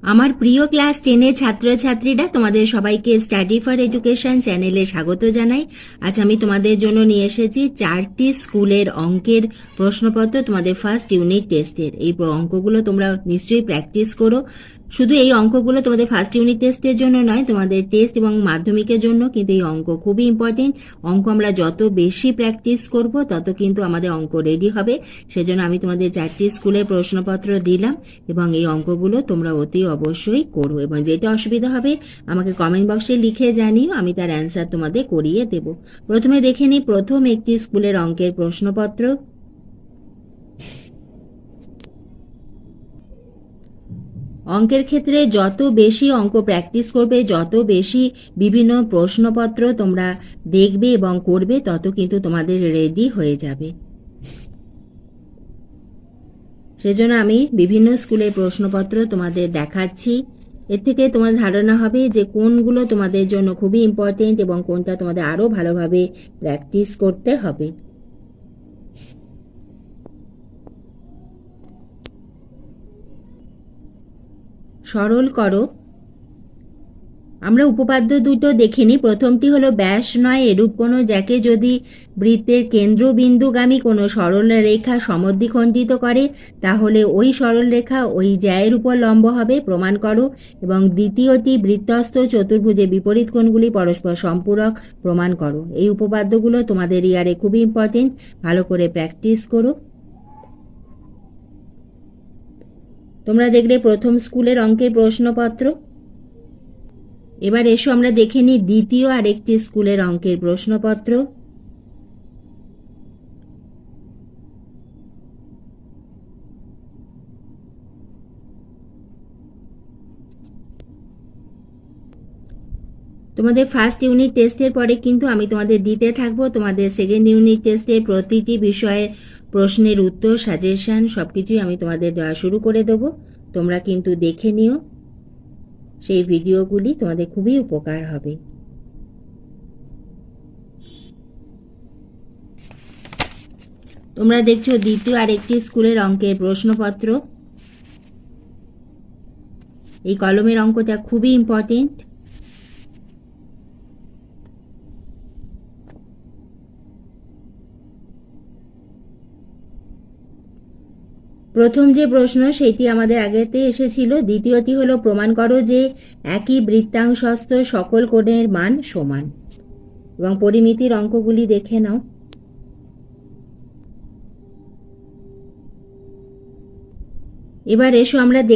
আমার প্রিয় ক্লাস 10 ছাত্রছাত্রীরা, তোমাদের সবাইকে স্টাডি ফর এডুকেশন চ্যানেলে স্বাগত জানাই। আজ আমি তোমাদের জন্য নিয়ে এসেছি 4টি স্কুলের অঙ্কের প্রশ্নপত্র তোমাদের ফার্স্ট ইউনিট টেস্টের। এই অঙ্কগুলো তোমরা নিশ্চয়ই প্র্যাকটিস করো। শুধু এই অঙ্কগুলো তোমাদের ফার্স্ট ইউনিট টেস্টের জন্য নয়, তোমাদের টেস্ট এবং মাধ্যমিকের জন্য কিন্তু এই অঙ্ক খুবই ইম্পর্টেন্ট। অঙ্ক আমরা যত বেশি প্র্যাকটিস করব তত কিন্তু আমাদের অঙ্ক রেডি হবে। সেজন্য আমি তোমাদের 4টি স্কুলের প্রশ্নপত্র দিলাম এবং এই অঙ্কগুলো তোমরা অতি অবশ্যই করো, এবং যেটা অসুবিধা হবে আমাকে কমেন্ট বক্সে লিখে জানিও, আমি তার অ্যান্সার তোমাদের করিয়ে দেব। প্রথমে দেখে নিই প্রথম একটি স্কুলের অঙ্কের প্রশ্নপত্র। অঙ্কের ক্ষেত্রে যত বেশি অঙ্ক প্র্যাকটিস করবে, যত বেশি বিভিন্ন প্রশ্নপত্র তোমরা দেখবে এবং করবে, তত কিন্তু তোমাদের রেডি হয়ে যাবে। সেজন্য আমি বিভিন্ন স্কুলের প্রশ্নপত্র তোমাদের দেখাচ্ছি। এর থেকে তোমার ধারণা হবে যে কোনগুলো তোমাদের জন্য খুবই ইম্পর্টেন্ট এবং কোনটা তোমাদের আরো ভালোভাবে প্র্যাকটিস করতে হবে। সরল করো। আমরা উপপাদ্য দুটো দেখে নিই। প্রথমটি হলো ব্যাস নয় এরূপ কোনো যাকে যদি বৃত্তের কেন্দ্রবিন্দুগামী কোনো সরল রেখা সমদ্বিখণ্ডিত করে তাহলে ওই সরল রেখা ওই জ্যায়ের উপর লম্ব হবে, প্রমাণ করো। এবং দ্বিতীয়টি বৃত্তস্থ চতুর্ভুজে বিপরীত কোণগুলি পরস্পর সম্পূরক, প্রমাণ করো। এই উপপাদ্যগুলো তোমাদের ইয়ারে খুবই ইম্পর্টেন্ট, ভালো করে প্র্যাকটিস করো। তোমরা দেখলে প্রথম স্কুলের অঙ্কের প্রশ্নপত্র। এবার এসো আমরা দেখে নিই দ্বিতীয় আরেকটি স্কুলের অঙ্কের প্রশ্নপত্র। তোমাদের ফার্স্ট ইউনিট টেস্টের পরে কিন্তু আমি তোমাদের দিতে থাকবো তোমাদের সেকেন্ড ইউনিট টেস্টের প্রতিটি বিষয়ের প্রশ্নের উত্তর, সাজেশন সবকিছুই আমি তোমাদের দেওয়া শুরু করে দেবো। তোমরা কিন্তু দেখে নিও, সেই ভিডিওগুলি তোমাদের খুবই উপকার হবে। তোমরা দেখছো দ্বিতীয় আরেকটি স্কুলের অঙ্কের প্রশ্নপত্র। এই কলমের অঙ্কটা খুবই ইম্পর্টেন্ট। প্রথম যে প্রশ্ন সেটি আমাদের আগেতে এসেছিল। দ্বিতীয়টি হলো প্রমাণ করো যে একই বৃত্তাংশস্থ সকল কোণের মান সমান, এবং পরিমিতির অঙ্কগুলি দেখে নাও। এবার এসো আমরা